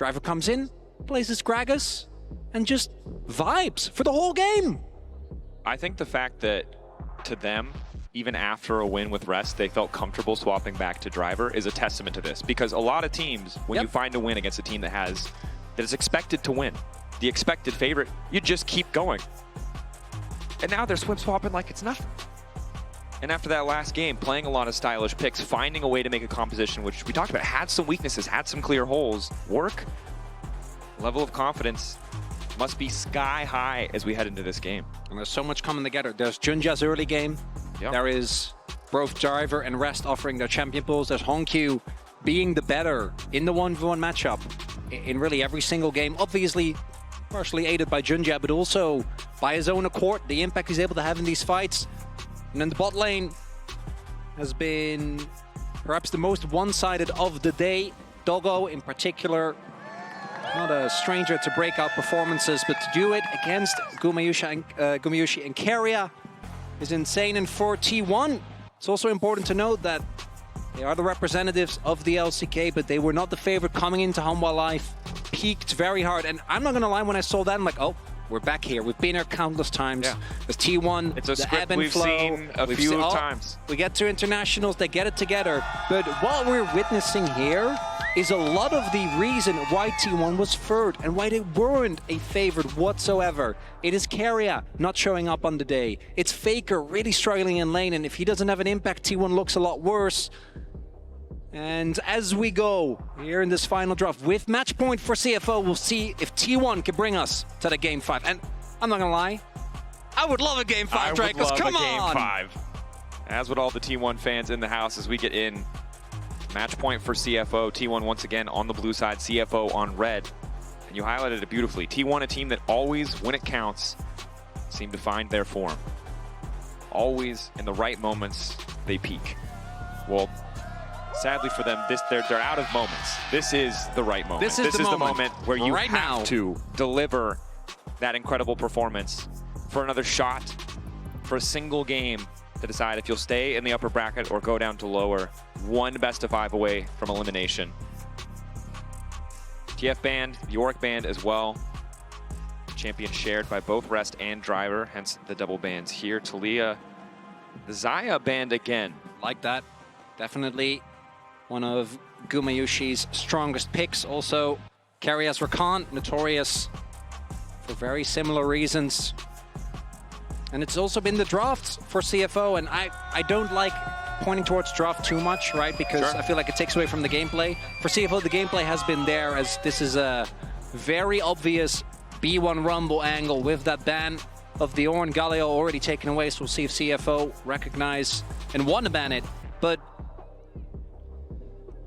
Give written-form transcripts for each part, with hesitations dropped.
Driver comes in, plays his Gragas, and just vibes for the whole game. I think the fact that, to them, even after a win with Rest, they felt comfortable swapping back to Driver is a testament to this. Because a lot of teams, when you find a win against a team that is expected to win, the expected favorite, you just keep going. And now they're swim swapping like it's nothing. And after that last game, playing a lot of stylish picks, finding a way to make a composition, which we talked about, had some weaknesses, had some clear holes, work, level of confidence must be sky high as we head into this game. And there's so much coming together. There's Junja's early game. Yep. There is both Driver and Rest offering their champion pools. There's Honkyu being the better in the 1v1 matchup in really every single game. Obviously, partially aided by Junja, but also by his own accord, the impact he's able to have in these fights. And then the bot lane has been perhaps the most one-sided of the day. Doggo in particular, not a stranger to breakout performances, but to do it against Gumayushi and Keria is insane. And for T1, it's also important to note that they are the representatives of the LCK, but they were not the favorite coming into Hanwha Life. Peaked very hard, and I'm not gonna lie, when I saw that, I'm like, oh, we're back here. We've been here countless times. Yeah. There's T1, it's a the script ebb and we've flow. Seen a few times. We get to internationals, they get it together. But what we're witnessing here is a lot of the reason why T1 was third and why they weren't a favorite whatsoever. It is Keria not showing up on the day. It's Faker really struggling in lane, and if he doesn't have an impact, T1 looks a lot worse. And as we go here in this final draft with match point for CFO, we'll see if T1 can bring us to the game 5. And I'm not gonna lie, I would love a game 5, Dracos. Come on! Game 5. As would all the T1 fans in the house as we get in. Match point for CFO. T1 once again on the blue side, CFO on red. And you highlighted it beautifully. T1, a team that always, when it counts, seem to find their form. Always in the right moments, they peak. Well, sadly for them, they're out of moments. This is the right moment. This is the moment where you have to deliver that incredible performance for another shot, for a single game to decide if you'll stay in the upper bracket or go down to lower. One best of 5 away from elimination. TF banned, Yorick banned as well. Champion shared by both Rest and Driver, hence the double bans here. Talia, the Xayah banned again. Like that, definitely one of Gumayushi's strongest picks. Also, Keria's Rakan, notorious for very similar reasons. And it's also been the drafts for CFO, and I don't like pointing towards draft too much, right? Because I feel like it takes away from the gameplay. For CFO, the gameplay has been there, as this is a very obvious B1 Rumble angle with that ban of the Ornn Galio already taken away, so we'll see if CFO recognize and want to ban it. But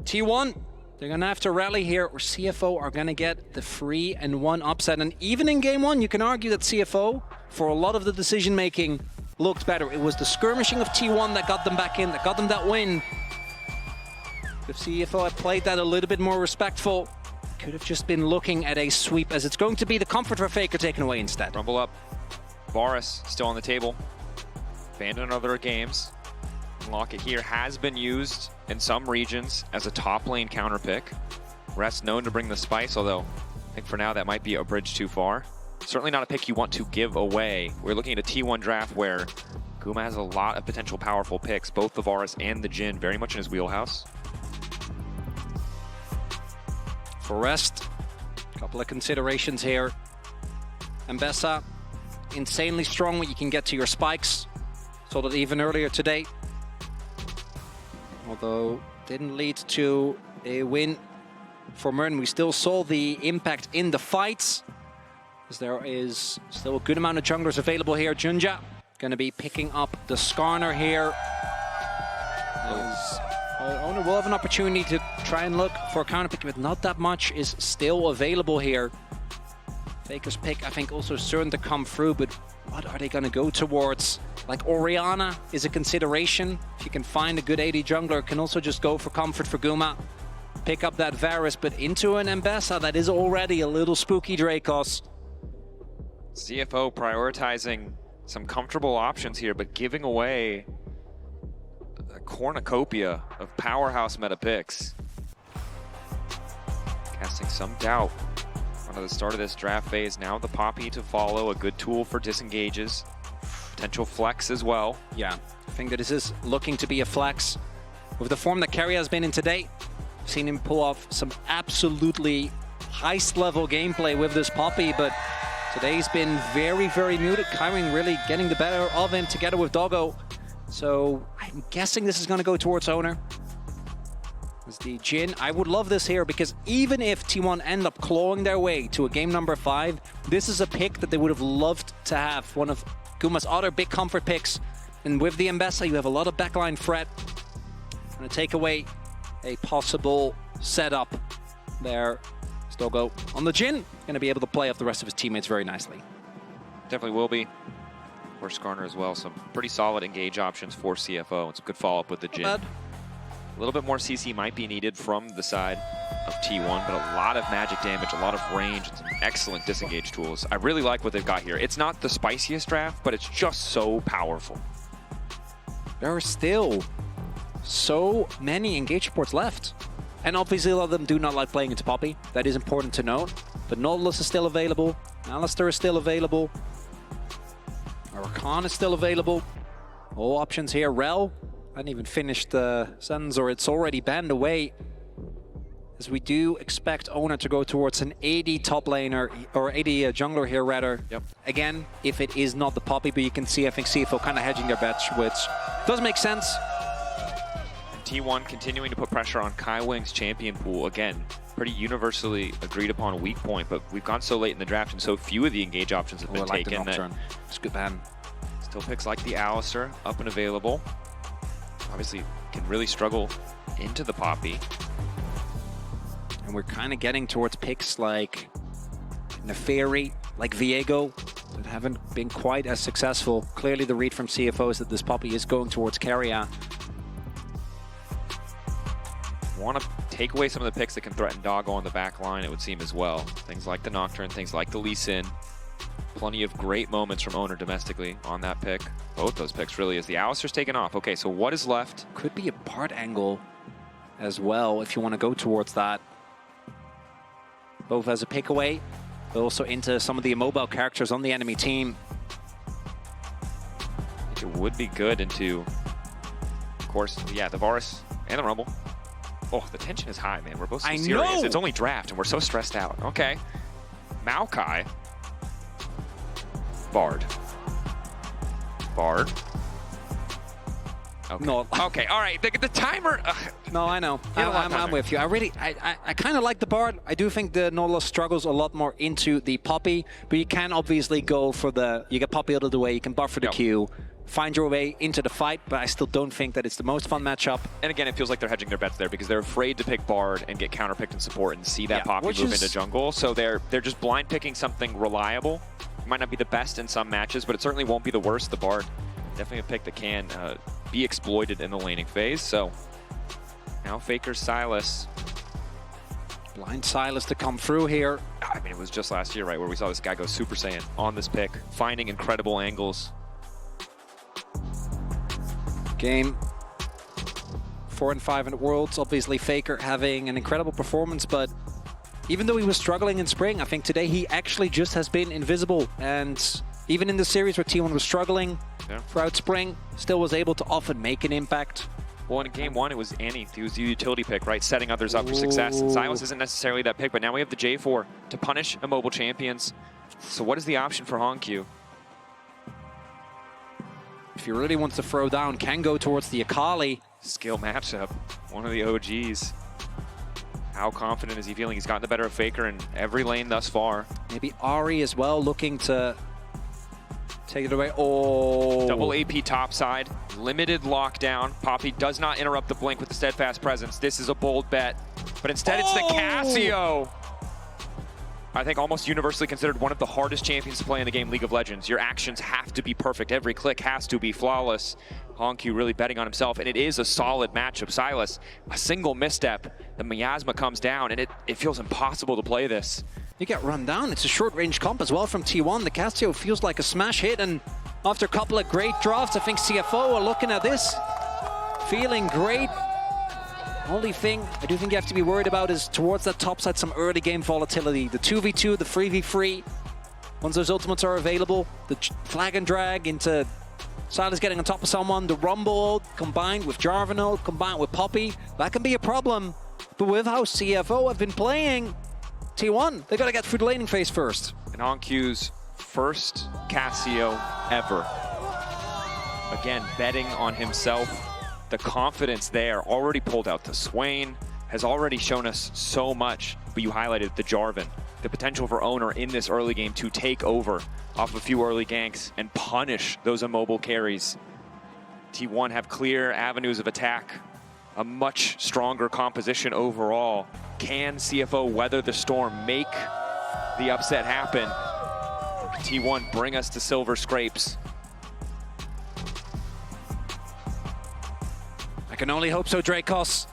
T1, they're gonna have to rally here, or CFO are gonna get the 3-1 upset. And even in game 1, you can argue that CFO, for a lot of the decision-making, looked better. It was the skirmishing of T1 that got them back in, that got them that win. If CFO had played that a little bit more respectful, could have just been looking at a sweep, as it's going to be the comfort for Faker taken away instead. Rumble up. Varus still on the table. Banned in other games. Locket here has been used in some regions as a top lane counter pick. Rest known to bring the spice, although I think for now that might be a bridge too far. Certainly not a pick you want to give away. We're looking at a T1 draft where Guma has a lot of potential powerful picks, both the Varus and the Jhin, very much in his wheelhouse. For Rest, a couple of considerations here. Mbessa, insanely strong when you can get to your spikes. Saw that even earlier today. Although didn't lead to a win for Mern. We still saw the impact in the fights, as there is still a good amount of junglers available here. Junja going to be picking up the Skarner here. As Owner will have an opportunity to try and look for a counter pick, but not that much is still available here. Faker's pick, I think, also certain to come through, but what are they going to go towards? Like Orianna is a consideration. If you can find a good AD jungler, can also just go for comfort for Guma. Pick up that Varus, but into an Mbessa that is already a little spooky, Dracos. CFO prioritizing some comfortable options here, but giving away a cornucopia of powerhouse meta picks. casting some doubt onto the start of this draft phase. Now the Poppy to follow, a good tool for disengages. Potential flex as well. Yeah, I think that this is looking to be a flex. With the form that Carry has been in today, I've seen him pull off some absolutely heist-level gameplay with this Poppy, but today's been very, very muted. Kairing really getting the better of him together with Doggo. So I'm guessing this is going to go towards Owner. As the Jhin, I would love this here because even if T1 end up clawing their way to a game number 5, this is a pick that they would have loved to have. One of Guma's other big comfort picks. And with the Mbessa, you have a lot of backline threat. Going to take away a possible setup there. Doggo on the Jhin, going to be able to play off the rest of his teammates very nicely. Definitely will be. Of course, Skarner as well. Some pretty solid engage options for CFO. It's a good follow-up with the Jhin. A little bit more CC might be needed from the side of T1, but a lot of magic damage, a lot of range, and some excellent disengage tools. I really like what they've got here. It's not the spiciest draft, but it's just so powerful. There are still so many engage supports left. And obviously a lot of them do not like playing into Poppy. That is important to note. But Nautilus is still available. Alistair is still available. Arakan is still available. All options here. Rel, I didn't even finish the sentence, or it's already banned away. As we do expect Owner to go towards an AD top laner, or AD jungler here rather. Yep. Again, if it is not the Poppy, but you can see, I think CFO kind of hedging their bets, which does make sense. T1 continuing to put pressure on Kaiwing's champion pool. Again, pretty universally agreed upon a weak point, but we've gone so late in the draft and so few of the engage options have been taken that it's a good ban. Still picks like the Alistair up and available. Obviously can really struggle into the Poppy. And we're kind of getting towards picks like Neferi, like Viego, that haven't been quite as successful. Clearly the read from CFO is that this Poppy is going towards Carrier. Want to take away some of the picks that can threaten Doggo on the back line, it would seem as well. Things like the Nocturne, things like the Lee Sin. Plenty of great moments from Owner domestically on that pick. Both those picks really, as the Alistair's taken off. Okay, so what is left? Could be a Bard angle as well if you want to go towards that. Both as a pick away, but also into some of the immobile characters on the enemy team. I think it would be good into, of course, yeah, the Varus and the Rumble. Oh, the tension is high, man. We're both so serious. Know. It's only draft, and we're so stressed out. Okay. Maokai. Bard. Bard. Okay. No. Okay, all right. The timer. No, I know. I'm with you. I kind of like the Bard. I do think the Nautilus struggles a lot more into the Poppy, but you can obviously go for the, you get Poppy out of the way, you can buffer the Q, find your way into the fight, but I still don't think that it's the most fun matchup. And again, it feels like they're hedging their bets there because they're afraid to pick Bard and get counterpicked in support and see that Poppy move into jungle. So they're just blind picking something reliable. It might not be the best in some matches, but it certainly won't be the worst. The Bard, definitely a pick that can be exploited in the laning phase. So now Faker's Sylas. Blind Sylas to come through here. I mean, it was just last year, right, where we saw this guy go Super Saiyan on this pick, finding incredible angles. Game 4 and 5 in the Worlds. Obviously Faker having an incredible performance, but even though he was struggling in spring, I think today he actually just has been invisible. And even in the series where T1 was struggling throughout spring, still was able to often make an impact. Well, in game 1, it was Annie. He was the utility pick, right? Setting others up for success. And Sylas isn't necessarily that pick, but now we have the J4 to punish immobile champions. So what is the option for Hongq? If he really wants to throw down, can go towards the Akali. Skill matchup. One of the OGs. How confident is he feeling? He's gotten the better of Faker in every lane thus far. Maybe Ari as well, looking to take it away. Oh. Double AP topside. Limited lockdown. Poppy does not interrupt the blink with the steadfast presence. This is a bold bet. But instead it's the Casio. I think almost universally considered one of the hardest champions to play in the game, League of Legends. Your actions have to be perfect. Every click has to be flawless. Hongq really betting on himself, and it is a solid matchup. Sylas, a single misstep, the miasma comes down, and it feels impossible to play this. You get run down. It's a short-range comp as well from T1. The Casio feels like a smash hit, and after a couple of great drafts, I think CFO are looking at this, feeling great. Only thing I do think you have to be worried about is towards that top side, some early game volatility. The 2v2, the 3v3, once those ultimates are available, the flag and drag into Silas getting on top of someone, the Rumble combined with Jarvan combined with Poppy, that can be a problem. But with how CFO have been playing, T1, they got to get through the laning phase first. And HonkQ's first Cassio ever. Again, betting on himself. The confidence there, already pulled out to Swain, has already shown us so much, but you highlighted the Jarvan. The potential for Owner in this early game to take over off a few early ganks and punish those immobile carries. T1 have clear avenues of attack, a much stronger composition overall. Can CFO weather the storm, make the upset happen? T1 bring us to silver scrapes. I can only hope so, Dracos.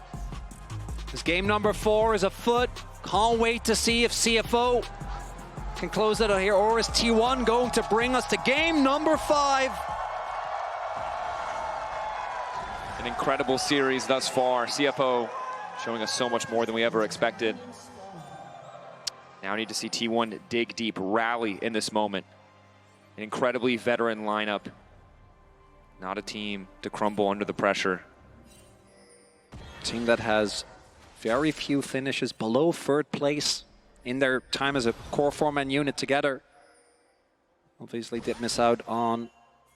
This game number 4 is afoot. Can't wait to see if CFO can close that out here, or is T1 going to bring us to game number 5? An incredible series thus far. CFO showing us so much more than we ever expected. Now I need to see T1 dig deep, rally in this moment. An incredibly veteran lineup. Not a team to crumble under the pressure. Team that has very few finishes below 3rd place in their time as a core 4-man unit together. Obviously did miss out on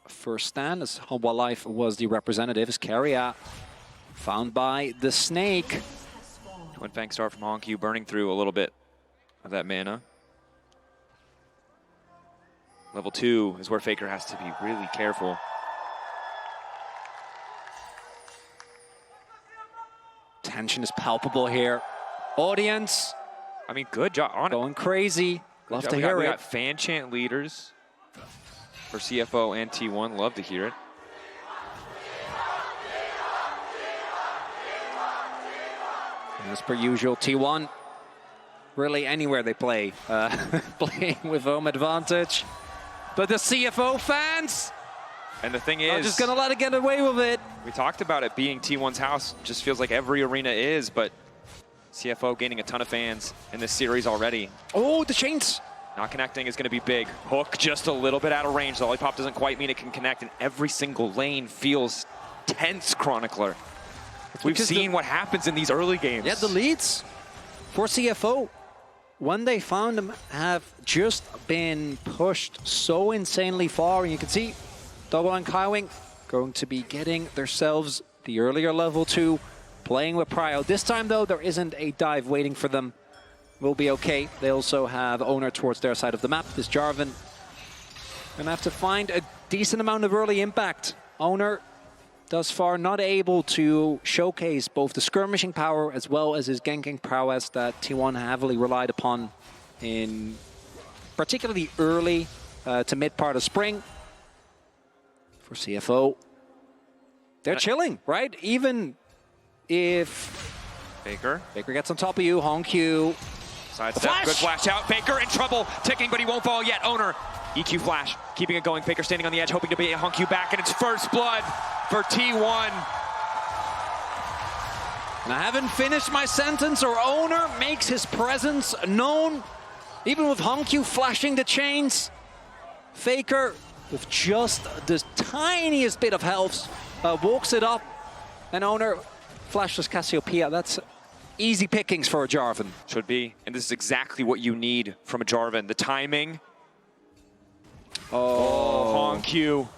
first stand as Humble Life was the representatives. Carrier found by the Snake. Twin Fang Star from HonkQ burning through a little bit of that mana. Level 2 is where Faker has to be really careful. Tension is palpable here. Audience, I mean, good job on it. Going crazy. Love to hear it. We got fan chant leaders for CFO and T1. Love to hear it. And as per usual, T1, really anywhere they play, playing with home advantage. But the CFO fans, and the thing is, I'm just gonna let it get away with it. We talked about it being T1's house. Just feels like every arena is, but CFO gaining a ton of fans in this series already. Oh, the chains. Not connecting is going to be big. Hook just a little bit out of range. The Lollipop doesn't quite mean it can connect, and every single lane feels tense, Chronicler. We've seen what happens in these early games. Yeah, the leads for CFO, when they found them, have just been pushed so insanely far. And you can see Doggo and Kaiwing going to be getting themselves the earlier level 2, playing with Prio. This time, though, there isn't a dive waiting for them. Will be okay. They also have Owner towards their side of the map. This Jarvan gonna have to find a decent amount of early impact. Owner thus far not able to showcase both the skirmishing power as well as his ganking prowess that T1 heavily relied upon in particularly early to mid part of spring. For CFO, they're chilling, right? Even if Faker gets on top of you, HonkQ. Sidestep, good flash out. Faker in trouble, ticking, but he won't fall yet. Owner, EQ flash, keeping it going. Faker standing on the edge, hoping to be a HonkQ back, and it's first blood for T1. And I haven't finished my sentence, or Owner makes his presence known. Even with HonkQ flashing the chains, Faker, with just the tiniest bit of health, walks it up, and Owner flashes Cassiopeia. That's easy pickings for a Jarvan. Should be, and this is exactly what you need from a Jarvan. The timing. Oh, HonkQ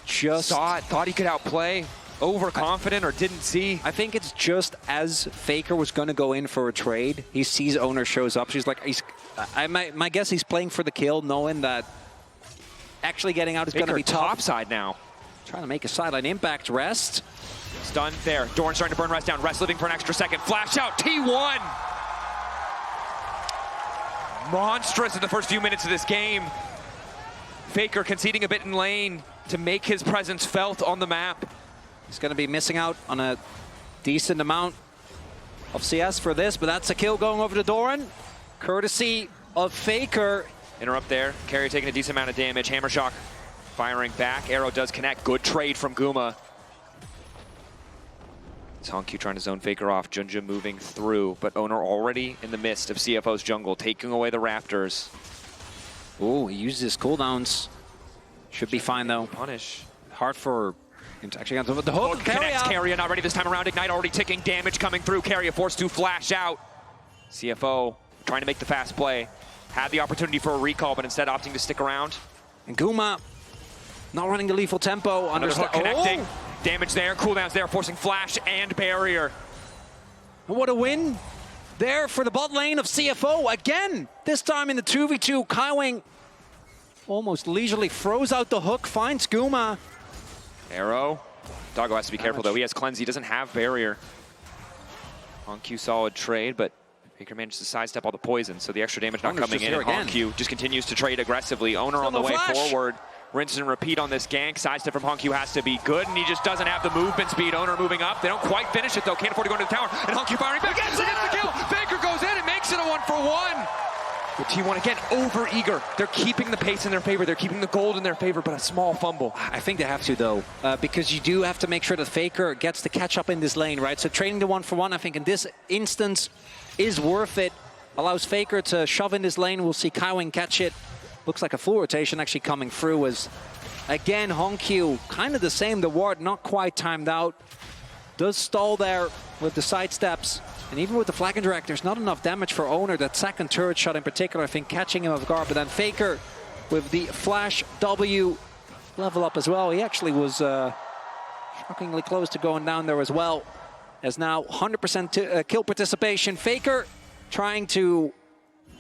just saw it, thought he could outplay. Overconfident or didn't see. I think it's just as Faker was going to go in for a trade, he sees Owner shows up. She's like, my guess he's playing for the kill, knowing that actually getting out is going to be top side now. Trying to make a sideline impact. Rest. Stun there. Dorn starting to burn Rest down. Rest living for an extra second. Flash out. T1. Monstrous in the first few minutes of this game. Faker conceding a bit in lane to make his presence felt on the map. He's going to be missing out on a decent amount of CS for this, but that's a kill going over to Doran. Courtesy of Faker. Interrupt there. Carrier taking a decent amount of damage. Hammer Shock firing back. Arrow does connect. Good trade from Guma. It's Honku trying to zone Faker off. Junja moving through, but Owner already in the midst of CFO's jungle, taking away the Raptors. Oh, he uses his cooldowns. Should be fine though. Punish. Hard for him to actually get the hook. Connects Carrier, not ready this time around. Ignite already ticking, damage coming through. Carrier forced to flash out. CFO trying to make the fast play. Had the opportunity for a recall, but instead opting to stick around. And Guma not running the lethal tempo. Hook connecting. Damage there, cooldowns there, forcing flash and barrier. What a win there for the bot lane of CFO again. This time in the 2v2, Kaiwing almost leisurely throws out the hook, finds Guma. Arrow. Doggo has to be careful though. He has cleanse, he doesn't have barrier. Honku solid trade, but Faker managed to sidestep all the poison, so the extra damage not coming in. And Honku just continues to trade aggressively. Owner on the way forward. Rinse and repeat on this gank. Sidestep from Honku has to be good, and he just doesn't have the movement speed. Owner moving up. They don't quite finish it though. Can't afford to go into the tower. And Honku firing back. Gets the kill. Faker goes in and makes it a 1-for-1. The T1 again over eager. They're keeping the pace in their favor. They're keeping the gold in their favor, but a small fumble. I think they have to though, because you do have to make sure that Faker gets the catch up in this lane, right? So trading the 1-for-1, I think in this instance is worth it. Allows Faker to shove in this lane. We'll see Kaiwing catch it. Looks like a full rotation actually coming through as, again, Honku, kind of the same. The ward not quite timed out. Does stall there with the side steps. And even with the flag and direct, there's not enough damage for Owner. That second turret shot in particular, I think, catching him off guard. But then Faker with the flash W level up as well. He actually was shockingly close to going down there as well. As now 100% kill participation. Faker trying to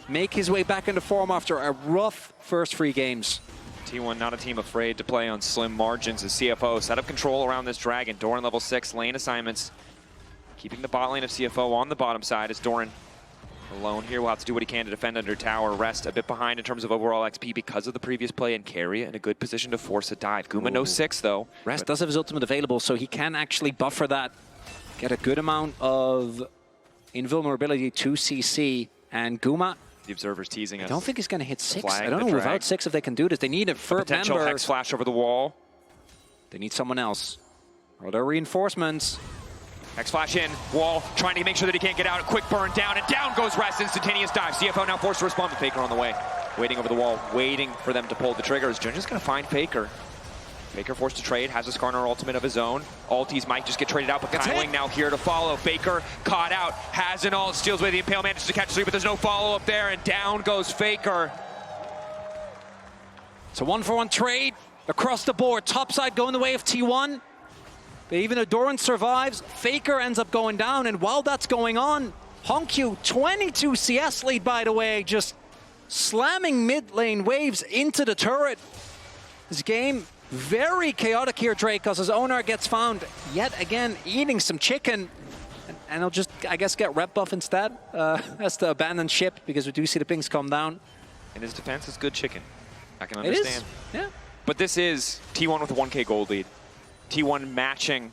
make his way back into form after a rough first 3 games. T1 not a team afraid to play on slim margins as CFO set up control around this dragon. Doran level 6, lane assignments. Keeping the bot lane of CFO on the bottom side as Doran alone here will have to do what he can to defend under tower. Rest a bit behind in terms of overall XP because of the previous play, and Carry in a good position to force a dive. Guma no 6 though. Rest does have his ultimate available, so he can actually buffer that. Get a good amount of invulnerability to CC, and Guma, the Observer's teasing us. I don't think he's going to hit 6. I don't know without 6 if they can do this. They need a third potential member. Hex flash over the wall. They need someone else. Are there reinforcements? Hex flash in, wall, trying to make sure that he can't get out. A quick burn down, and down goes Rest. Instantaneous dive. CFO now forced to respond with Faker on the way. Waiting over the wall, waiting for them to pull the triggers. Junja's going to find Faker. Faker forced to trade, has a Skarner ultimate of his own. Ulties might just get traded out, but Kaiwing now here to follow. Faker caught out, has an ult, steals away the Impale, manages to catch 3, but there's no follow-up there, and down goes Faker. It's a 1-for-1 trade across the board. Topside going the way of T1. But even though Doran survives, Faker ends up going down, and while that's going on, Honku, 22 CS lead by the way, just slamming mid lane waves into the turret. This game very chaotic here, Drake, because his owner gets found yet again eating some chicken. And he'll just, I guess, get rep buff instead. Has to abandon ship because we do see the pings come down. And his defense is good chicken. I can understand. It is, yeah. But this is T1 with a 1K gold lead. T1 matching,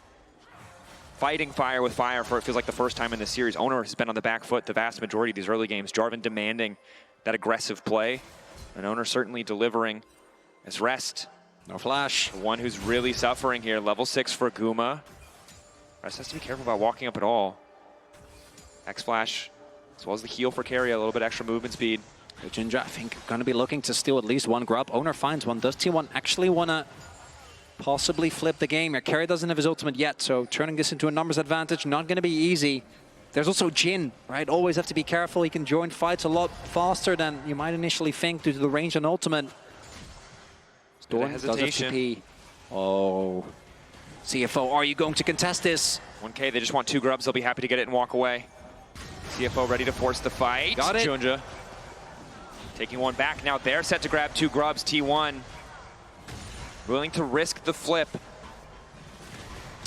fighting fire with fire for it feels like the first time in this series. Owner has been on the back foot the vast majority of these early games. Jarvan demanding that aggressive play. And Owner certainly delivering as Rest. No flash. The one who's really suffering here. Level 6 for Guma. Rest has to be careful about walking up at all. X-Flash, as well as the heal for Carry, a little bit extra movement speed. Jinja, I think, going to be looking to steal at least one grub. Owner finds one. Does T1 actually want to possibly flip the game here? Carry doesn't have his ultimate yet, so turning this into a numbers advantage, not going to be easy. There's also Jin, right? Always have to be careful. He can join fights a lot faster than you might initially think due to the range and ultimate. Doran does have TP. Oh. CFO, are you going to contest this? 1K, they just want 2 grubs. They'll be happy to get it and walk away. CFO ready to force the fight. Got it. Junja taking one back. Now they're set to grab 2 grubs. T1 willing to risk the flip.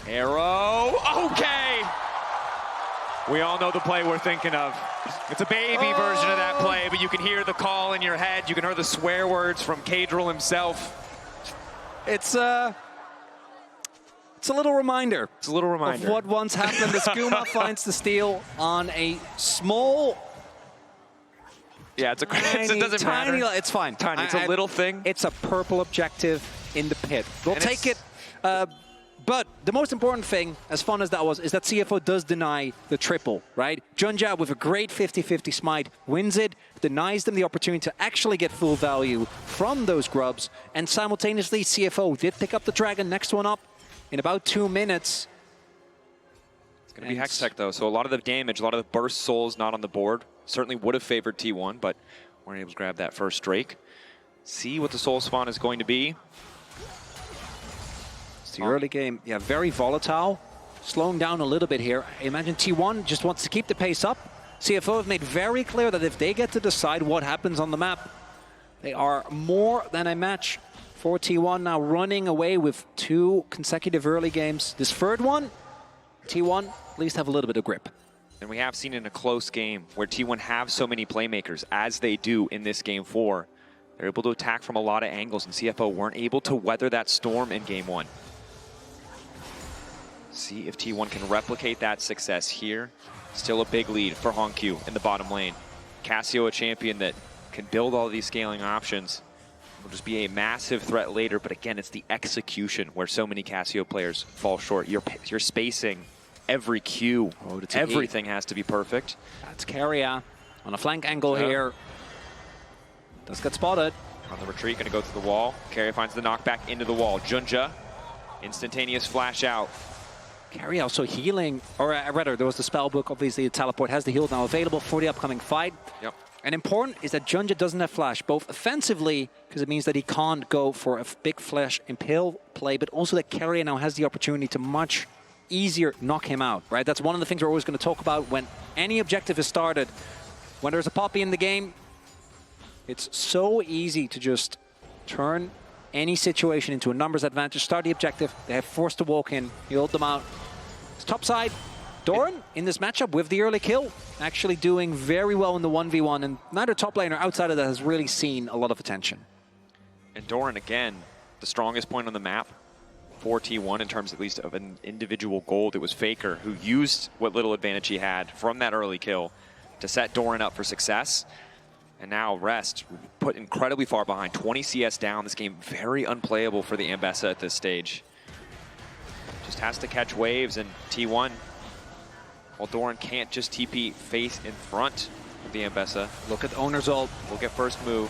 Arrow. Okay. We all know the play we're thinking of. It's a baby version of that play, but you can hear the call in your head. You can hear the swear words from Cadril himself. It's a little reminder. It's a little reminder of what once happened as Guma finds the steal on a small. Yeah, it doesn't matter. It's fine. Tiny. It's a little thing. It's a purple objective in the pit. We'll take it But the most important thing, as fun as that was, is that CFO does deny the triple, right? Junja with a great 50-50 smite wins it, denies them the opportunity to actually get full value from those grubs, and simultaneously CFO did pick up the dragon, next one up in about 2 minutes. It's going to be Hextech though, so a lot of the damage, a lot of the burst souls not on the board. Certainly would have favored T1, but weren't able to grab that first Drake. See what the soul spawn is going to be. The early game, yeah, very volatile, slowing down a little bit here. I imagine T1 just wants to keep the pace up. CFO have made very clear that if they get to decide what happens on the map, they are more than a match for T1, now running away with 2 consecutive early games. This third one, T1 at least have a little bit of grip. And we have seen in a close game where T1 have so many playmakers, as they do in this game 4. They're able to attack from a lot of angles, and CFO weren't able to weather that storm in game 1. See if T1 can replicate that success here. Still a big lead for Honkyu in the bottom lane. Cassio, a champion that can build all these scaling options. Will just be a massive threat later, but again, it's the execution where so many Cassio players fall short. You're spacing every Q. Everything has to be perfect. That's Keria on a flank angle here. Does get spotted. On the retreat, gonna go through the wall. Keria finds the knockback into the wall. Junja, instantaneous flash out. Keria also healing, or rather, there was the spell book, obviously the teleport has the heal now available for the upcoming fight. Yep. And important is that Junja doesn't have flash, both offensively, because it means that he can't go for a big flash impale play, but also that Keria now has the opportunity to much easier knock him out, right? That's one of the things we're always going to talk about when any objective is started. When there's a Poppy in the game, it's so easy to just turn any situation into a numbers advantage, start the objective, they have forced to walk in, heal them out. Top side, Doran in this matchup with the early kill, actually doing very well in the 1v1, and neither top laner outside of that has really seen a lot of attention. And Doran, again, the strongest point on the map for T1 in terms at least of an individual gold. It was Faker who used what little advantage he had from that early kill to set Doran up for success. And now Rest put incredibly far behind, 20 CS down. This game very unplayable for the Ambessa at this stage. Just has to catch waves, and T1, well, Doran can't just TP face in front of the Ambessa. Look at the owner's ult. We'll get first move.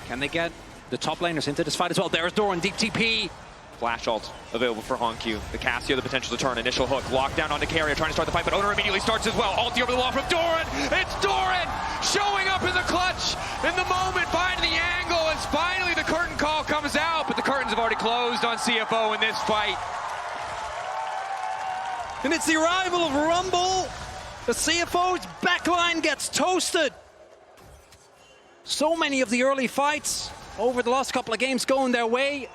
Can they get the top laners into this fight as well? There's Doran, deep TP. Flash ult available for Honkyu. The Cassio, the potential to turn. Initial hook, lockdown onto Keria, trying to start the fight, but Owner immediately starts as well. Ulti over the wall from Doran. It's Doran showing up in the clutch in the moment, finding the angle, and finally the curtain call comes out, but the curtains have already closed on CFO in this fight. And it's the arrival of Rumble. The CFO's backline gets toasted. So many of the early fights over the last couple of games going their way.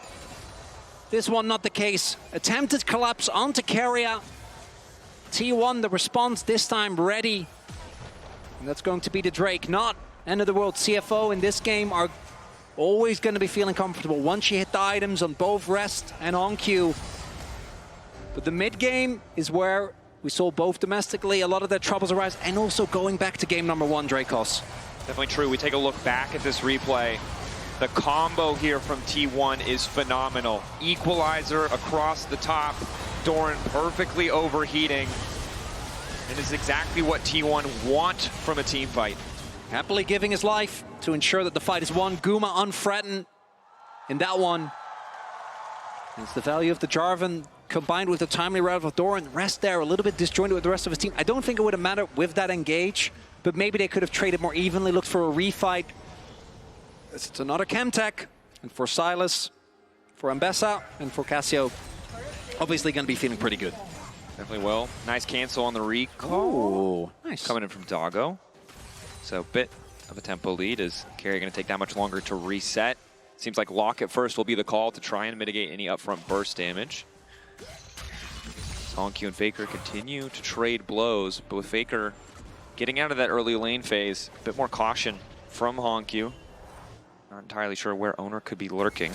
This one not the case. Attempted collapse onto Keria. T1, the response this time ready. And that's going to be the Drake, not end of the world. CFO in this game are always going to be feeling comfortable once you hit the items on both Rest and on Q. But the mid game is where we saw both domestically a lot of their troubles arise, and also going back to game number 1, Dracos. Definitely true. We take a look back at this replay. The combo here from T1 is phenomenal. Equalizer across the top. Doran perfectly overheating. And is exactly what T1 want from a team fight. Happily giving his life to ensure that the fight is won. Guma unthreatened in that one. It's the value of the Jarvan combined with the timely route of Doran. Rest there a little bit disjointed with the rest of his team. I don't think it would have mattered with that engage, but maybe they could have traded more evenly, looked for a refight. It's another Chemtech, and for Silas, for Ambessa, and for Cassio, obviously going to be feeling pretty good. Definitely will. Nice cancel on the recall. Oh, nice. Coming in from Doggo. So a bit of a tempo lead. Is Keria going to take that much longer to reset? Seems like lock at first will be the call to try and mitigate any upfront burst damage. Honkyu and Faker continue to trade blows, but with Faker getting out of that early lane phase, a bit more caution from Honkyu. Not entirely sure where Owner could be lurking.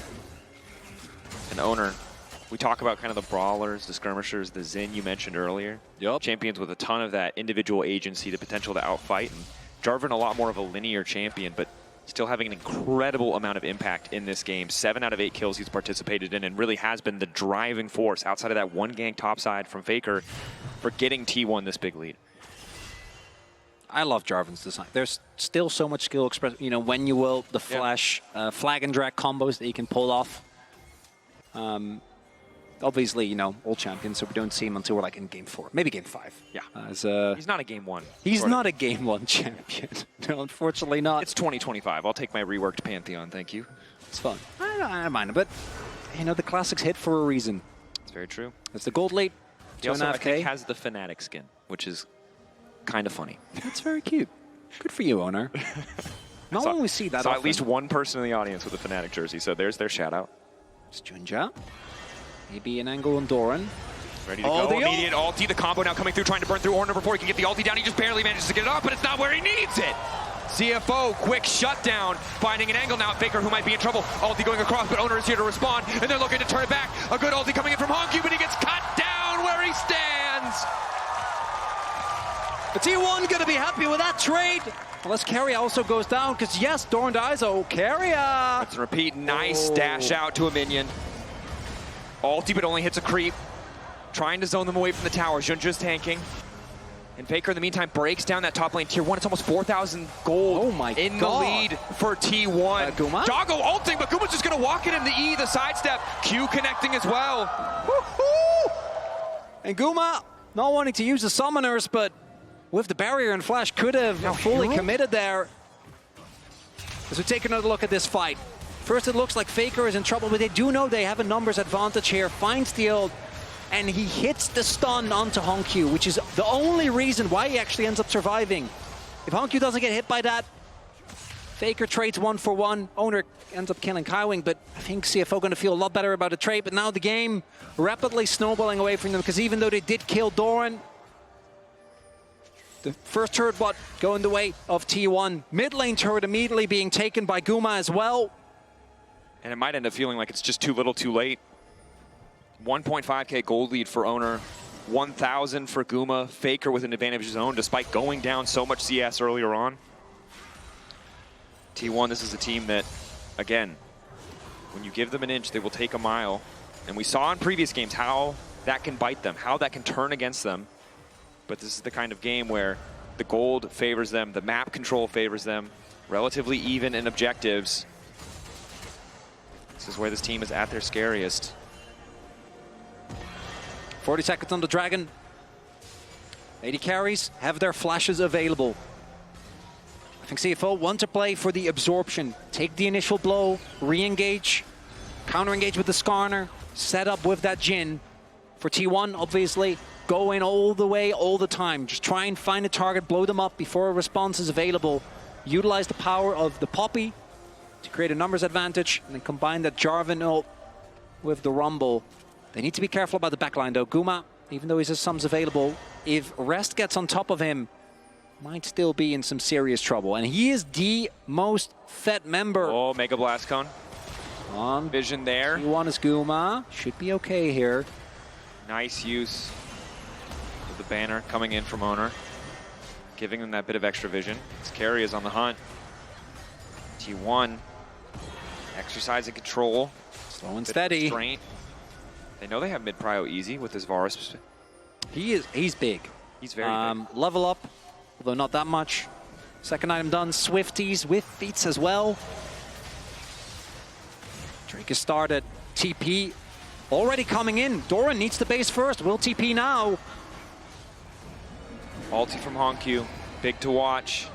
And Owner, we talk about kind of the brawlers, the skirmishers, the Xin you mentioned earlier. Yep. Champions with a ton of that individual agency, the potential to outfight. And Jarvan a lot more of a linear champion, but still having an incredible amount of impact in this game. 7 out of 8 kills he's participated in and really has been the driving force outside of that one gank topside from Faker for getting T1 this big lead. I love Jarvan's design. There's still so much skill express. You know, when you will, the flash, flag and drag combos that you can pull off. Obviously, you know, all champions, so we don't see him until we're like in game 4, maybe game 5. Yeah. He's not a game 1. He's not a game 1 champion. No, unfortunately not. It's 2025. I'll take my reworked Pantheon, thank you. It's fun. I don't mind it, but you know, the classics hit for a reason. It's very true. It's the gold lead. He also, I think, has the Fnatic skin, which is kind of funny. That's very cute. Good for you, owner. Not when we see that often. At least one person in the audience with a Fnatic jersey, so there's their shout out. It's Junja. Maybe an angle on Doran. Ready to go. Immediate ulti. The combo now coming through, trying to burn through Ornner before he can get the ulti down. He just barely manages to get it off, but it's not where he needs it. CFO, quick shutdown, finding an angle now. Faker, who might be in trouble. Ulti going across, but Owner is here to respond, and they're looking to turn it back. A good ulti coming in from Honky, but he gets cut down where he stands. But T1 going to be happy with that trade. Unless Carrier also goes down, because yes, Doran dies. Oh, Carrier. Let's repeat. Nice dash out to a minion. Ulti, but only hits a creep. Trying to zone them away from the tower. Junja's tanking. And Faker, in the meantime, breaks down that top lane. Tier 1, it's almost 4,000 gold in the lead for T1. Guma? Doggo ulting, but Guma's just going to walk it in the E, the sidestep. Q connecting as well. And Guma, not wanting to use the summoners, but with the barrier and flash, could have fully committed there. As we take another look at this fight. First, it looks like Faker is in trouble, but they do know they have a numbers advantage here. Finds the ult, and he hits the stun onto Honkyu, which is the only reason why he actually ends up surviving. If Honkyu doesn't get hit by that, Faker trades 1 for 1. Owner ends up killing Kaiwing, but I think CFO going to feel a lot better about the trade. But now the game rapidly snowballing away from them, because even though they did kill Doran, the first turret bot going the way of T1. Mid lane turret immediately being taken by Guma as well. And it might end up feeling like it's just too little too late. 1.5k gold lead for Owner. 1,000 for Guma. Faker with an advantage of his own despite going down so much CS earlier on. T1, this is a team that, again, when you give them an inch, they will take a mile. And we saw in previous games how that can bite them, how that can turn against them. But this is the kind of game where the gold favors them, the map control favors them, relatively even in objectives. This is where this team is at their scariest. 40 seconds on the Dragon. 80 carries have their flashes available. I think CFO want to play for the absorption. Take the initial blow, re-engage, counter-engage with the Skarner, set up with that Jhin. For T1, obviously, go in all the way, all the time. Just try and find a target, blow them up before a response is available. Utilize the power of the Poppy to create a numbers advantage, and then combine that Jarvan ult with the Rumble. They need to be careful about the backline though. Guma, even though he has sums available, if Rest gets on top of him, might still be in some serious trouble. And he is the most fed member. Oh, Mega Blast Cone. On vision there. T1 is Guma. Should be okay here. Nice use of the banner coming in from Owner, giving them that bit of extra vision. This carry is on the hunt. T1 exercising control. Slow and steady. Restraint. They know they have mid prio easy with this Varus. He's big. He's very big. Level up, although not that much. Second item done. Swifties with feats as well. Drake has started. TP already coming in. Doran needs the base first. Will TP now. Ulti from Honkyu. Big to watch.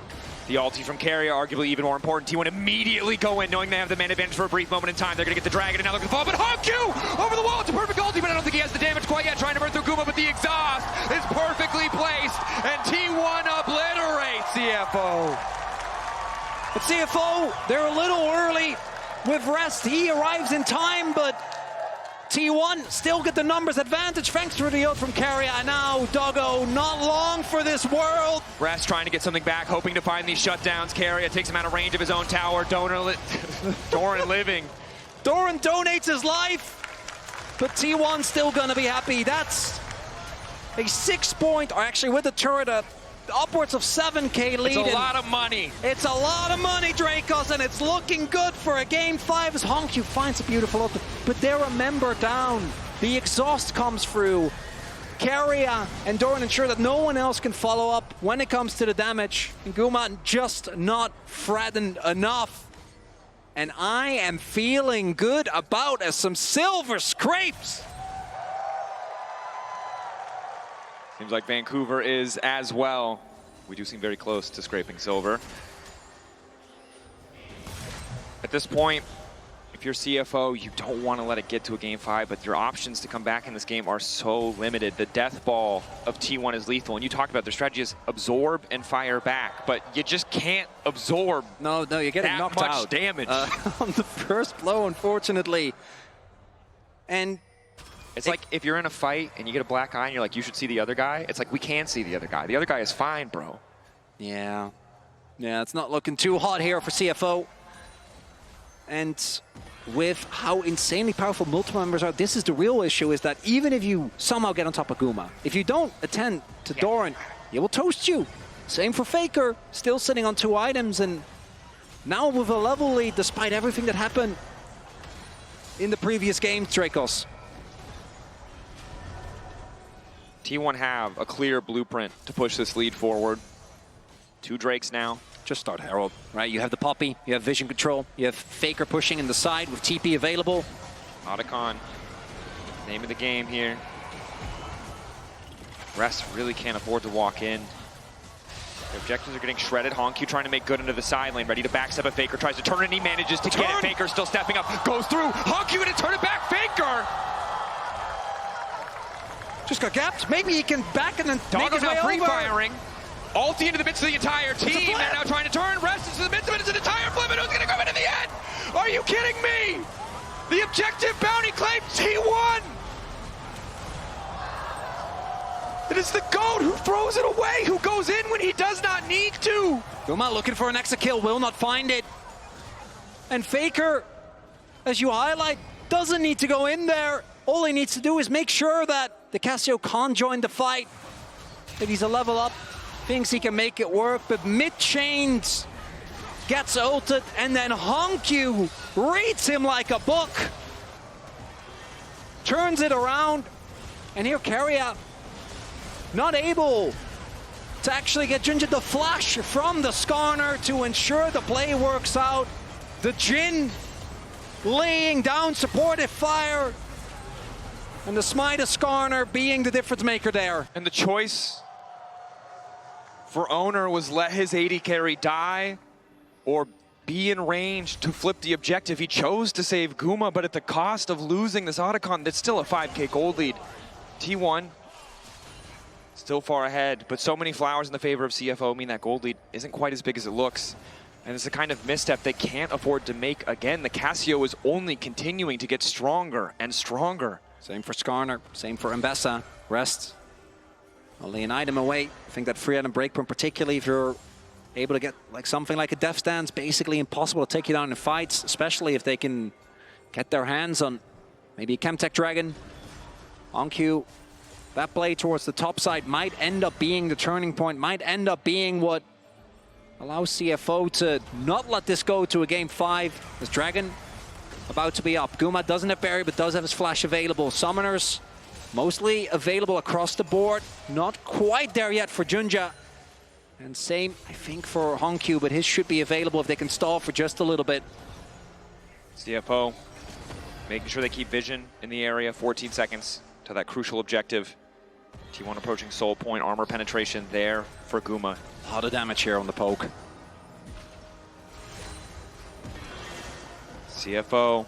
The ulti from Carrier, arguably even more important. T1 immediately go in, knowing they have the man advantage for a brief moment in time. They're going to get the Dragon, and now they're going to fall. But Honkyu over the wall. It's a perfect ulti, but I don't think he has the damage quite yet. Trying to burn through Guma, but the exhaust is perfectly placed, and T1 obliterates CFO. But CFO, they're a little early with Rest. He arrives in time, but T1 still get the numbers advantage thanks to the ult from Carrier. Now Doggo, not long for this world. Rest trying to get something back, hoping to find these shutdowns. Carrier takes him out of range of his own tower. Doran living. Doran donates his life, but T1 still gonna be happy. That's a 6 point, or actually with the turret, a upwards of 7K lead. It's a lot of money. It's a lot of money, Dracos, and it's looking good for a game 5 as Hongq finds a beautiful open. But they're a member down. The exhaust comes through. Keria and Doran ensure that no one else can follow up when it comes to the damage. And Guma just not threatened enough. And I am feeling good about some silver scrapes. Seems like Vancouver is as well. We do seem very close to scraping silver. At this point, if you're CFO, you don't want to let it get to a game 5, but your options to come back in this game are so limited. The death ball of T1 is lethal, and you talked about their strategy is absorb and fire back, but you just can't absorb. No, you're getting knocked out. That much damage on the first blow, unfortunately. And it's like if you're in a fight and you get a black eye and you're like, you should see the other guy. It's like, we can see the other guy. The other guy is fine, bro. Yeah, it's not looking too hot here for CFO. And with how insanely powerful multiple members are, this is the real issue, is that even if you somehow get on top of Guma, if you don't attend to Doran, he will toast you. Same for Faker, still sitting on 2 items, and now with a level lead, despite everything that happened in the previous games, Dracos. T1 have a clear blueprint to push this lead forward. 2 Drakes now. Just start Herald, right? You have the Poppy, you have vision control, you have Faker pushing in the side with TP available. Otacon, name of the game here. Rest really can't afford to walk in. The objectives are getting shredded. Hongq trying to make good into the side lane, ready to backstep a Faker, tries to turn it, and he manages to get it. Faker still stepping up, goes through. Hongq gonna turn it back, Faker! Just got gapped. Maybe he can back and then make his way now free over. firing. Ulti into the midst of the entire team. They're now trying to turn. Rest into the midst of it. It's an entire flip. And who's going to go into the end? Are you kidding me? The objective bounty claim T1. It is the GOAT who throws it away, who goes in when he does not need to. Guma looking for an extra kill, will not find it. And Faker, as you highlight, doesn't need to go in there. All he needs to do is make sure that the Casio can't join the fight. If he's a level up, thinks he can make it work, but mid-chains gets ulted, and then Hongq reads him like a book. Turns it around, and here Keria not able to actually get Ginger the flash from the Skarner to ensure the play works out. The Jhin laying down supportive fire, and the Smite of Skarner being the difference maker there. And the choice for Owner was let his AD carry die or be in range to flip the objective. He chose to save Guma, but at the cost of losing this Otacon, that's still a 5K gold lead. T1 still far ahead, but so many flowers in the favor of CFO mean that gold lead isn't quite as big as it looks. And it's a kind of misstep they can't afford to make again. The Casio is only continuing to get stronger and stronger. Same for Skarner, same for Mbessa. Rest only an item away. I think that 3 item breakpoint, particularly if you're able to get like something like a death stance, basically impossible to take you down in fights, especially if they can get their hands on maybe a Chemtech Dragon. Hongq, that play towards the top side might end up being the turning point, might end up being what allows CFO to not let this go to a game 5. This Dragon about to be up. Guma doesn't have Barry, but does have his flash available. Summoners mostly available across the board. Not quite there yet for Junja. And same, I think, for Hongq, but his should be available if they can stall for just a little bit. CFO making sure they keep vision in the area. 14 seconds to that crucial objective. T1 approaching soul point. Armor penetration there for Guma. A lot of damage here on the poke. CFO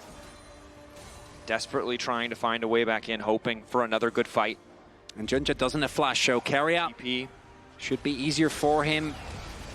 desperately trying to find a way back in, hoping for another good fight. And Junja doesn't have flash, so Keria TP should be easier for him.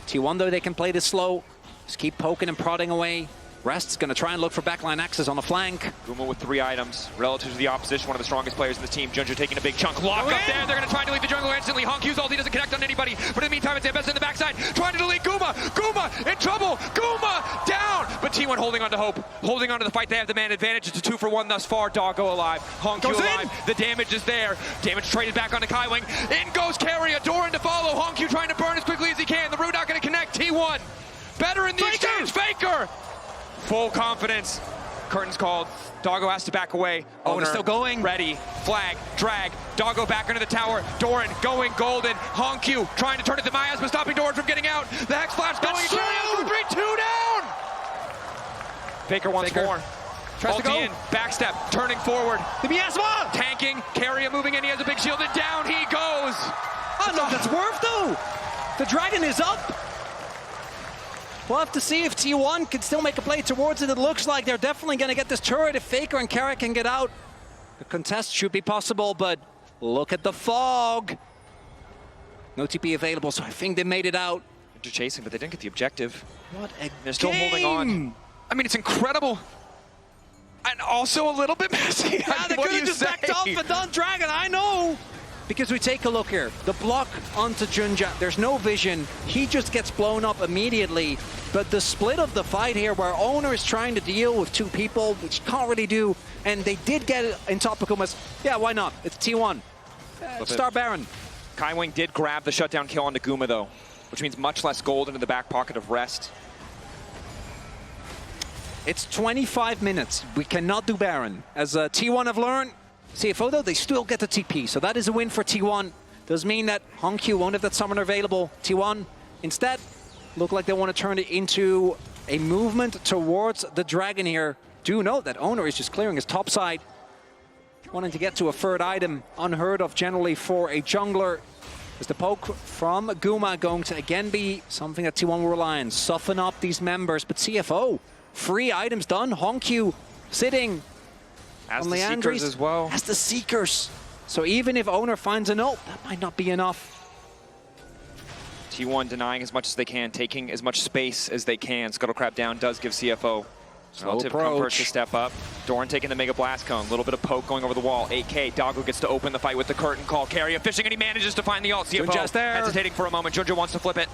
T1, though, they can play this slow. Just keep poking and prodding away. Rest's going to try and look for backline access on the flank. Guma with 3 items relative to the opposition, one of the strongest players in the team. Junja taking a big chunk. Lock up there. They're going to try to delete the jungle instantly. Hongq's ulti doesn't connect on anybody. But in the meantime, it's Mbessa in the backside trying to delete Guma. Guma in trouble. Guma down. But T1 holding on to hope, holding on to the fight. They have the man advantage. It's a 2-for-1 thus far. Doggo alive, Hongq alive. The damage is there. Damage traded back onto Kaiwing. In goes Carry, Doran to follow. Hongq trying to burn as quickly as he can. The root not going to connect. T1 better in the exchange. Faker! Full confidence. Curtain's called. Doggo has to back away. Owner still going. Ready. Flag. Drag. Doggo back under the tower. Doran going golden. Hongq trying to turn it to Miasma, stopping Doran from getting out. The Hex Flash going. Carry 2 down. Faker once more. Tries to go. In. Backstep. Turning forward. The Miasma! Tanking. Carry moving in. He has a big shield. And down he goes. Oh, no, that's worth though. The dragon is up. We'll have to see if T1 can still make a play towards it. It looks like they're definitely going to get this turret if Faker and Carrick can get out. The contest should be possible, but look at the fog. No TP available, so I think they made it out. They're chasing, but they didn't get the objective. What a They're still holding on. I mean, it's incredible. And also a little bit messy. Yeah, they could have just backed off and done Dragon, I know. Because we take a look here, the block onto Junja, there's no vision, he just gets blown up immediately, but the split of the fight here where Owner is trying to deal with 2 people, which can't really do, and they did get it in top of Kuma's, yeah, why not? It's T1. Star Baron. Kaiwing did grab the shutdown kill onto Guma though, which means much less gold into the back pocket of Rest. It's 25 minutes, we cannot do Baron. As T1 have learned, CFO though, they still get the TP, so that is a win for T1. Does mean that Hongq won't have that summoner available. T1 instead look like they want to turn it into a movement towards the dragon here. Do note that Owner is just clearing his top side, wanting to get to a third item, unheard of generally for a jungler. Is the poke from Guma going to again be something that T1 will rely on? Soften up these members, but CFO, 3 items done. Hongq sitting as on the Seekers as well. As the Seekers. So even if Owner finds an ult, that might not be enough. T1 denying as much as they can, taking as much space as they can. Scuttlecrab down does give CFO relative comfort to step up. Doran taking the Mega Blast Cone. A little bit of poke going over the wall. 8K. Doggo gets to open the fight with the curtain call. Carry fishing and he manages to find the ult. CFO hesitating for a moment. Junja wants to flip it.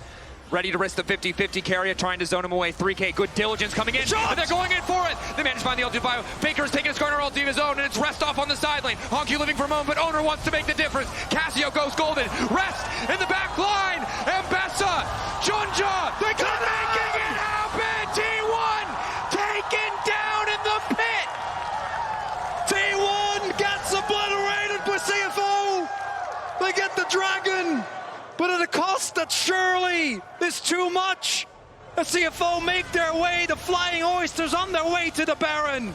Ready to risk the 50-50. Carrier trying to zone him away. 3K, good diligence coming in. And they're going in for it. They manage to find the ulti bio. Faker is taking his corner ulti of his own, and it's Rest off on the side lane. Hongq living for a moment, but Owner wants to make the difference. Cassio goes golden. Rest in the back line. Mbessa, Junja, they could making it happen. T1 taken down in the pit. T1 gets obliterated by CFO. They get the dragon. But at a cost that surely is too much. The CFO make their way, the Flying Oysters on their way to the Baron.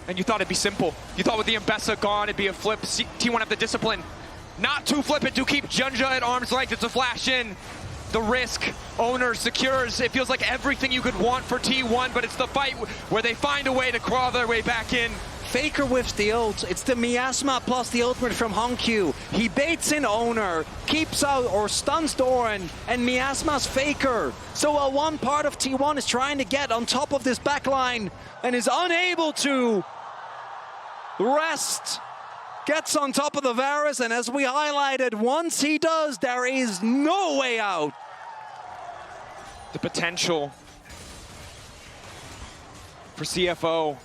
And you thought it'd be simple. You thought with the Mbessa gone, it'd be a flip. T1 have the discipline not to flip it, to keep Junja at arm's length. It's a flash in. The risk, Owner secures. It feels like everything you could want for T1, but it's the fight where they find a way to crawl their way back in. Faker whiffs the ult. It's the Miasma plus the ultimate from Hongq. He baits in Owner, keeps out or stuns Doran, and Miasma's Faker. So while one part of T1 is trying to get on top of this backline and is unable to, Rest gets on top of the Varus, and as we highlighted, once he does, there is no way out. The potential for CFO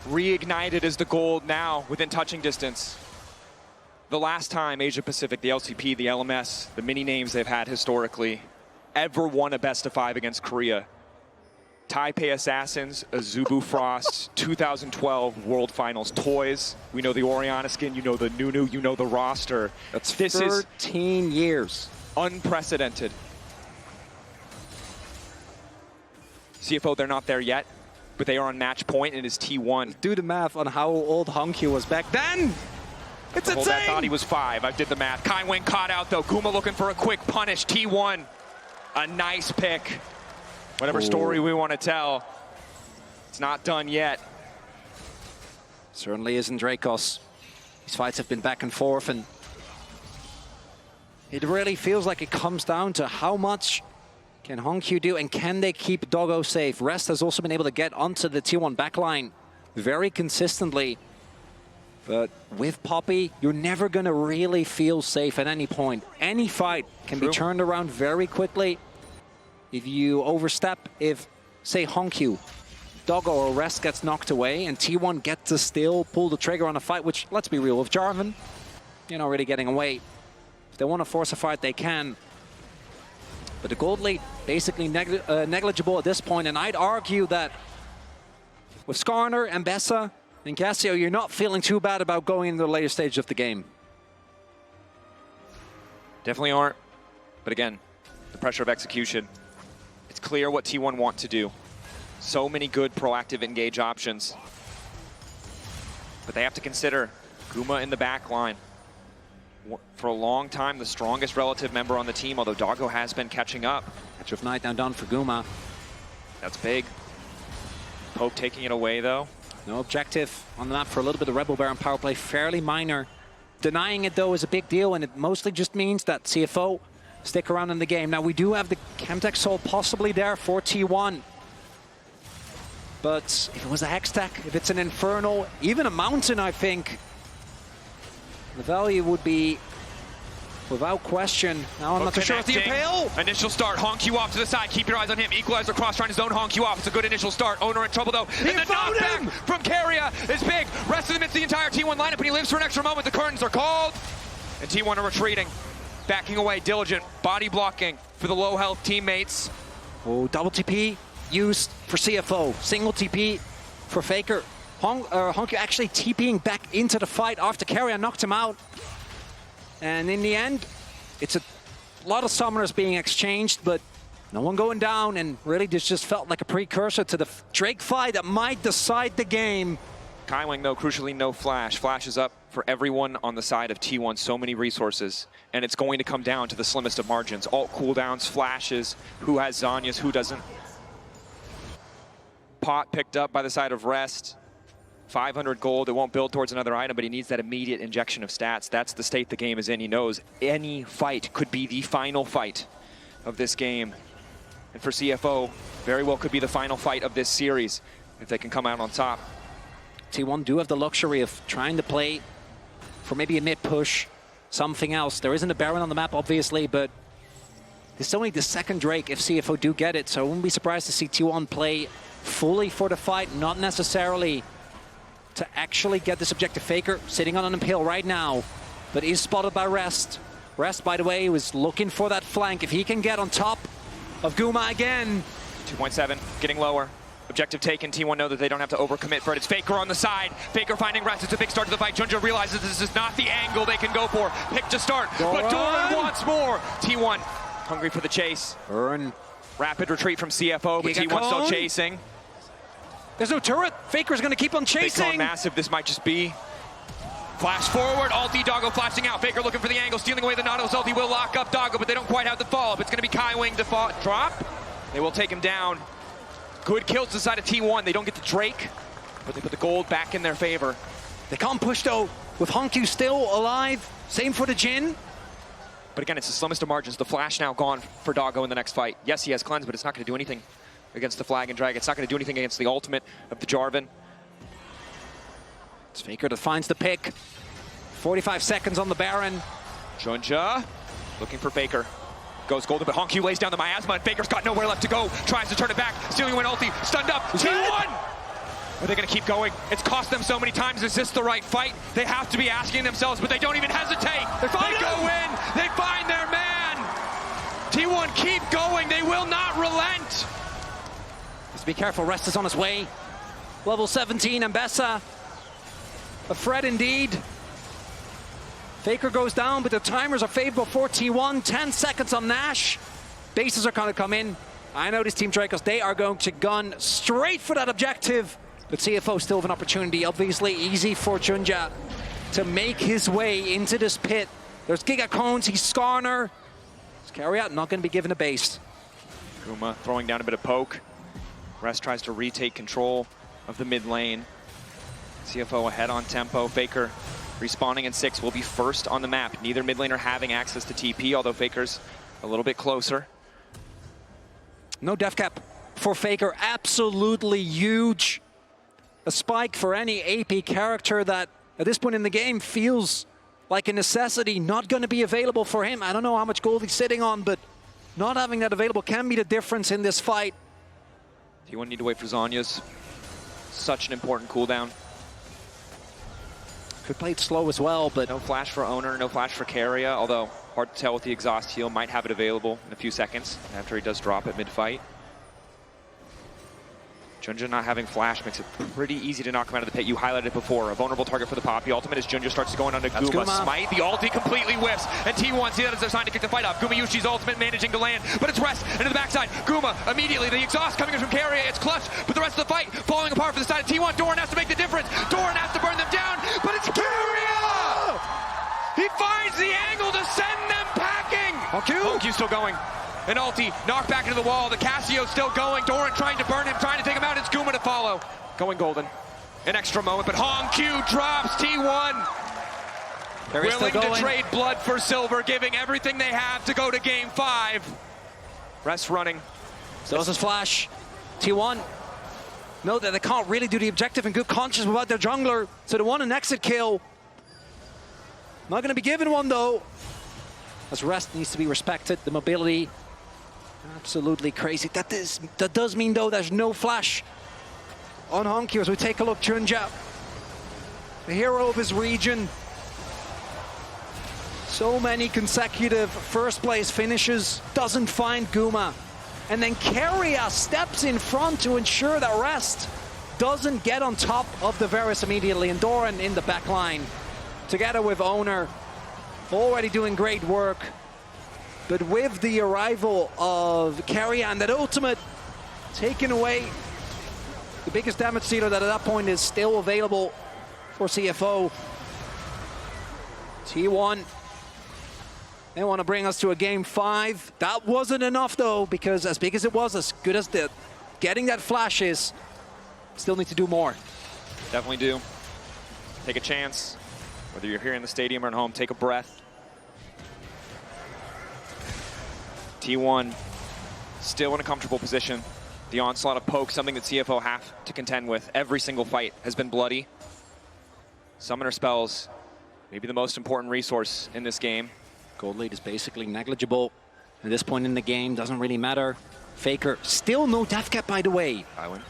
reignited as the gold now within touching distance. The last time Asia Pacific, the LCP, the LMS, the many names they've had historically, ever won a best of 5 against Korea. Taipei Assassins, Azubu Frost, 2012 World Finals Toys. We know the Oriana skin, you know the Nunu, you know the roster. This 13 years. Unprecedented. CFO, they're not there yet, but they are on match point, and it is T1. Do the math on how old Hongq was back then. It's insane. I thought he was 5. I did the math. Kaiwing caught out, though. Guma looking for a quick punish. T1, a nice pick. Whatever story we want to tell, it's not done yet. Certainly isn't Dracos. These fights have been back and forth, and it really feels like it comes down to how much can Hongq do, and can they keep Doggo safe? Rest has also been able to get onto the T1 backline very consistently. But with Poppy, you're never going to really feel safe at any point. Any fight can be turned around very quickly. If you overstep, if say Honkyu, Doggo or Rest gets knocked away and T1 gets to still pull the trigger on a fight, which, let's be real, with Jarvan, you're not really getting away. If they want to force a fight, they can. But the gold lead, basically negligible at this point, and I'd argue that with Skarner, Mbessa, and Cassio, you're not feeling too bad about going into the later stage of the game. Definitely aren't. But again, the pressure of execution. It's clear what T1 want to do. So many good proactive engage options. But they have to consider Guma in the back line. For a long time, the strongest relative member on the team, although Doggo has been catching up. Catch of Night now done for Guma. That's big. Pope taking it away, though. No objective on the map for a little bit of Rebel Baron power play, fairly minor. Denying it, though, is a big deal, and it mostly just means that CFO stick around in the game. Now, we do have the Chemtech Soul possibly there for T1. But if it was a Hextech, if it's an Infernal, even a Mountain, I think the value would be without question. Now I'm not too sure if the Impale. Initial start, honk you off to the side. Keep your eyes on him. Equalizer cross trying to zone honk you off. It's a good initial start. Owner in trouble though. And the knockback from Carrier is big. Rest of them, it's the entire T1 lineup, and he lives for an extra moment. The curtains are called. And T1 are retreating. Backing away, diligent. Body blocking for the low health teammates. Oh, double TP used for CFO. Single TP for Faker. Honky actually TPing back into the fight after Carrier knocked him out. And in the end, it's a lot of summoners being exchanged, but no one going down, and really this just felt like a precursor to the Drake fight that might decide the game. Kaiwing, though, crucially no flash. Flash is up for everyone on the side of T1, so many resources, and it's going to come down to the slimmest of margins. Alt cooldowns, flashes, who has Zhonya's, who doesn't. Pot picked up by the side of Rest. 500 gold, it won't build towards another item, but he needs that immediate injection of stats. That's the state the game is in. He knows any fight could be the final fight of this game. And for CFO, very well could be the final fight of this series if they can come out on top. T1 do have the luxury of trying to play for maybe a mid push, something else. There isn't a Baron on the map, obviously, but it's only the second Drake if CFO do get it, so I wouldn't be surprised to see T1 play fully for the fight, not necessarily to actually get this objective. Faker sitting on an Impale right now, but is spotted by Rest. Rest, by the way, was looking for that flank. If he can get on top of Guma again. 2.7, getting lower. Objective taken. T1 know that they don't have to overcommit for it. It's Faker on the side. Faker finding Rest. It's a big start to the fight. Junja realizes this is not the angle they can go for. Pick to start, but Doran wants more. T1 hungry for the chase. Burn. Rapid retreat from CFO, but T1 still chasing. There's no turret. Faker's going to keep on chasing. Big massive. This might just be. Flash forward. Ulti Doggo flashing out. Faker looking for the angle, stealing away the Nautilus ulti. Will lock up Doggo, but they don't quite have the follow-up. It's going to be Kaiwing to drop. They will take him down. Good kills to the side of T1. They don't get the Drake, but they put the gold back in their favor. They can't push though, with Honkyu still alive. Same for the Jhin. But again, it's the slimmest of margins. The flash now gone for Doggo in the next fight. Yes, he has cleanse, but it's not going to do anything against the Flag and Drag. It's not going to do anything against the ultimate of the Jarvan. It's Faker that finds the pick. 45 seconds on the Baron. Junja looking for Faker. Goes golden, but Honkyu lays down the miasma, and Faker's got nowhere left to go. Tries to turn it back. Stealing away an ulti. Stunned up. 2-1! Are they going to keep going? It's cost them so many times. Is this the right fight? They have to be asking themselves, but they don't even hesitate. They go in. They find their man. T1 keep going. They will not relent. Just be careful. Rest is on his way. Level 17, Mbessa. A threat indeed. Faker goes down, but the timers are favorable for T1. 10 seconds on Nash. Bases are going to come in. I know this Team Dracos, they are going to gun straight for that objective. But CFO still have an opportunity. Obviously easy for Junja to make his way into this pit. There's Giga Cones, he's Skarner. Carry-out, not going to be given a base. Guma throwing down a bit of poke. Rest tries to retake control of the mid lane. CFO ahead on tempo. Faker respawning in 6 will be first on the map. Neither mid laner having access to TP, although Faker's a little bit closer. No def cap for Faker, absolutely huge. A spike for any AP character that at this point in the game feels like a necessity, not going to be available for him. I don't know how much gold he's sitting on, but not having that available can be the difference in this fight. T1 need to wait for Zhonya's. Such an important cooldown. Could play it slow as well, but no flash for Owner, no flash for Keria, although hard to tell with the exhaust heal. Might have it available in a few seconds after he does drop it mid-fight. Junja not having flash makes it pretty easy to knock him out of the pit. You highlighted it before. A vulnerable target for the Poppy. Ultimate as Junja starts to go in onto Guma. Smite. The ulti completely whiffs. And T1 see that as their sign to kick the fight off. Guma Yushi's ultimate managing to land. But it's rest into the backside. Guma immediately. The exhaust coming in from Keria. It's clutch. But the rest of the fight falling apart for the side of T1. Doran has to make the difference. Doran has to burn them down. But it's Keria! He finds the angle to send them packing. Honkyu's still going. An ulti, knocked back into the wall. The Cassio still going. Doran trying to burn him, trying to take him out. It's Guma to follow. Going golden. An extra moment, but Honky drops T1. Willing to trade blood for silver, giving everything they have to go to game 5. Rest running. So this is flash. T1 know that they can't really do the objective and good conscious about their jungler. So they want an exit kill. Not going to be given one though. As rest needs to be respected. The mobility. Absolutely crazy. That does mean, though, there's no flash on Honky as we take a look. Junja, the hero of his region. So many consecutive first-place finishes. Doesn't find Guma. And then Keria steps in front to ensure that rest doesn't get on top of the Varus immediately. And Doran in the back line, together with Owner, already doing great work. But with the arrival of Keria and that ultimate taken away, the biggest damage dealer that at that point is still available for CFO. T1, they want to bring us to a game 5. That wasn't enough though, because as big as it was, as good as getting that flash is, still need to do more. Definitely do. Take a chance. Whether you're here in the stadium or at home, take a breath. T1 still in a comfortable position. The onslaught of poke, something that CFO have to contend with. Every single fight has been bloody. Summoner spells, maybe the most important resource in this game. Gold lead is basically negligible at this point in the game. Doesn't really matter. Faker, still no death cap, by the way. Island.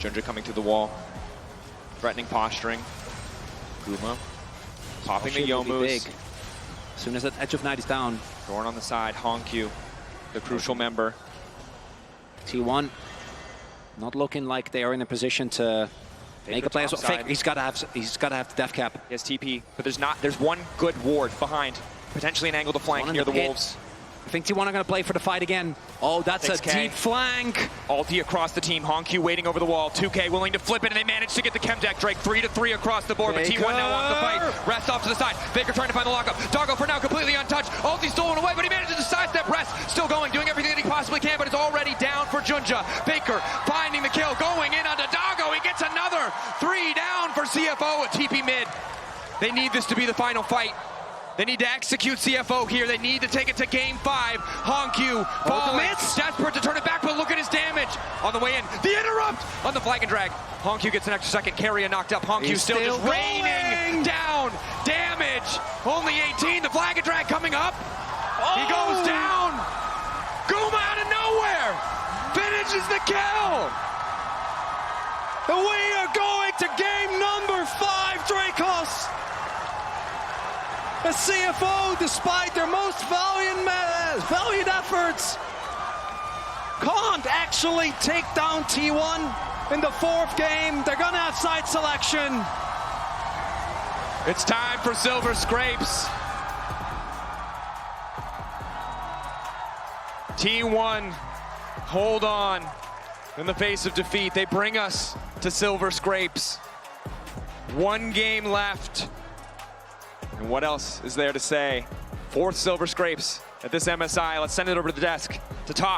Junja coming to the wall. Threatening posturing. Guma popping the Yomus. As soon as that Edge of Night is down. Doran on the side, Honky, the crucial member. T1 not looking like they are in a position to make a play. He's got to have the death cap. He has TP, but there's one good ward behind. Potentially an angle to flank near the Wolves. I think T1 are going to play for the fight again. Oh, that's 6K. A deep flank. Ulti across the team. Honky waiting over the wall. 2K willing to flip it, and they manage to get the chem deck. Drake 3-3 across the board, Baker. But T1 now wants the fight. Rest off to the side. Baker trying to find the lockup. Doggo for now completely untouched. Ulti stolen away, but he manages to sidestep. Rest still going, doing everything that he possibly can, but it's already down for Junja. Baker finding the kill, going in onto Doggo. He gets another 3 down for CFO at TP mid. They need this to be the final fight. They need to execute CFO here. They need to take it to game 5. Honky falling, desperate to turn it back, but look at his damage on the way in. The interrupt on the flag and drag. Honky gets an extra second. Keria knocked up. Honky still just raining down damage. Only 18. The flag and drag coming up. He goes down. Guma out of nowhere finishes the kill. And we are going to game number 5, Dracos. The CFO, despite their most valiant efforts, can't actually take down T1 in the 4th game. They're going to have side selection. It's time for Silver Scrapes. T1, hold on. In the face of defeat, they bring us to Silver Scrapes. 1 game left. And what else is there to say? 4th Silver Scrapes at this MSI. Let's send it over to the desk to talk.